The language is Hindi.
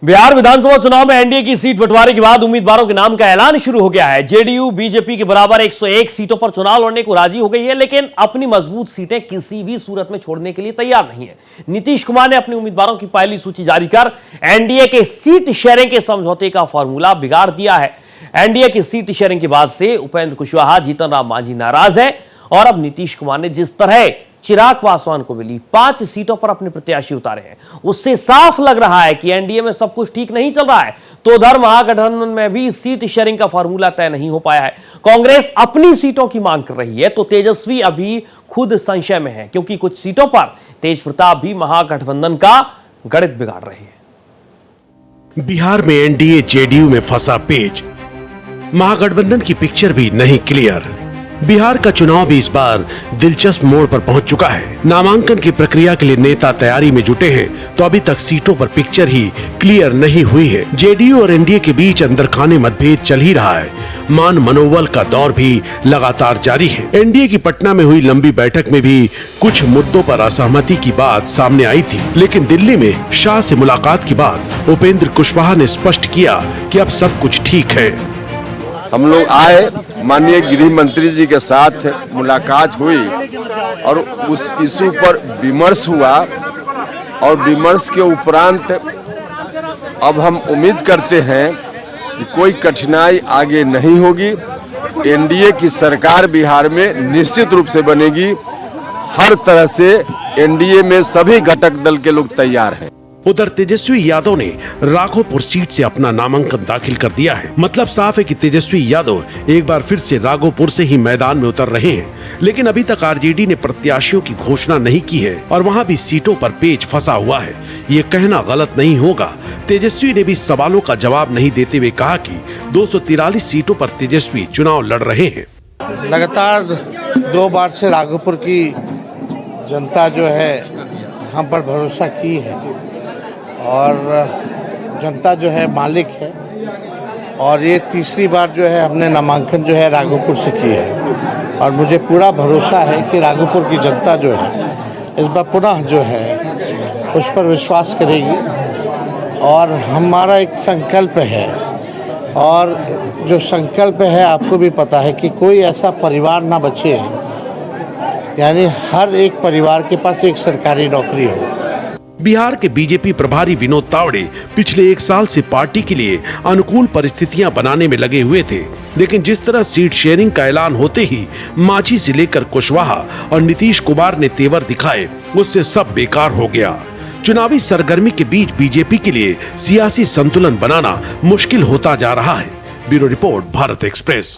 बिहार विधानसभा चुनाव में एनडीए की सीट बंटवारे के बाद उम्मीदवारों के नाम का ऐलान शुरू हो गया है। जेडीयू बीजेपी के बराबर 101 सीटों पर चुनाव लड़ने को राजी हो गई है, लेकिन अपनी मजबूत सीटें किसी भी सूरत में छोड़ने के लिए तैयार नहीं है। नीतीश कुमार ने अपने उम्मीदवारों की पहली सूची जारी कर एनडीए के सीट शेयरिंग के समझौते का फॉर्मूला बिगाड़ दिया है। एनडीए की सीट शेयरिंग के बाद से उपेंद्र कुशवाहा, जीतन राम मांझी नाराज है और अब नीतीश कुमार ने जिस तरह चिराग पासवान को मिली 5 सीटों पर अपने प्रत्याशी उतारे हैं, उससे साफ लग रहा है कि एनडीए में सब कुछ ठीक नहीं चल रहा है। तो उधर महागठबंधन में भी सीट शेयरिंग का फॉर्मूला तय नहीं हो पाया है। कांग्रेस अपनी सीटों की मांग कर रही है तो तेजस्वी अभी खुद संशय में है, क्योंकि कुछ सीटों पर तेज प्रताप भी महागठबंधन का गणित बिगाड़ रहे हैं। बिहार में एनडीए जेडीयू में फंसा पेच, महागठबंधन की पिक्चर भी नहीं क्लियर। बिहार का चुनाव भी इस बार दिलचस्प मोड़ पर पहुंच चुका है। नामांकन की प्रक्रिया के लिए नेता तैयारी में जुटे हैं, तो अभी तक सीटों पर पिक्चर ही क्लियर नहीं हुई है। जेडीयू और एनडीए के बीच अंदर खाने मतभेद चल ही रहा है। मान मनोबल का दौर भी लगातार जारी है। एनडीए की पटना में हुई लंबी बैठक में भी कुछ मुद्दों पर असहमति की बात सामने आई थी, लेकिन दिल्ली में शाह से मुलाकात के बाद उपेंद्र कुशवाहा ने स्पष्ट किया कि अब सब कुछ ठीक है। हम लोग आए, माननीय गृह मंत्री जी के साथ मुलाकात हुई और उस इशू पर विमर्श हुआ और विमर्श के उपरांत अब हम उम्मीद करते हैं कि कोई कठिनाई आगे नहीं होगी। एनडीए की सरकार बिहार में निश्चित रूप से बनेगी। हर तरह से एनडीए में सभी घटक दल के लोग तैयार हैं। उधर तेजस्वी यादव ने राघोपुर सीट से अपना नामांकन दाखिल कर दिया है। मतलब साफ है कि तेजस्वी यादव एक बार फिर से राघोपुर से ही मैदान में उतर रहे हैं, लेकिन अभी तक आरजेडी ने प्रत्याशियों की घोषणा नहीं की है और वहां भी सीटों पर पेच फंसा हुआ है। ये कहना गलत नहीं होगा। तेजस्वी ने भी सवालों का जवाब नहीं देते हुए कहा कि 243 सीटों पर तेजस्वी चुनाव लड़ रहे हैं। लगातार 2 बार से राघोपुर की जनता जो है हम पर भरोसा की है और जनता जो है मालिक है, और ये तीसरी बार जो है हमने नामांकन जो है राघोपुर से की है और मुझे पूरा भरोसा है कि राघोपुर की जनता जो है इस बार पुनः जो है उस पर विश्वास करेगी। और हमारा एक संकल्प है, और जो संकल्प है आपको भी पता है कि कोई ऐसा परिवार ना बचे, यानी हर एक परिवार के पास एक सरकारी नौकरी हो। बिहार के बीजेपी प्रभारी विनोद तावड़े पिछले 1 साल से पार्टी के लिए अनुकूल परिस्थितियां बनाने में लगे हुए थे, लेकिन जिस तरह सीट शेयरिंग का ऐलान होते ही मांझी से लेकर कुशवाहा और नीतीश कुमार ने तेवर दिखाए, उससे सब बेकार हो गया। चुनावी सरगर्मी के बीच बीजेपी के लिए सियासी संतुलन बनाना मुश्किल होता जा रहा है। Bureau report, Bharat express.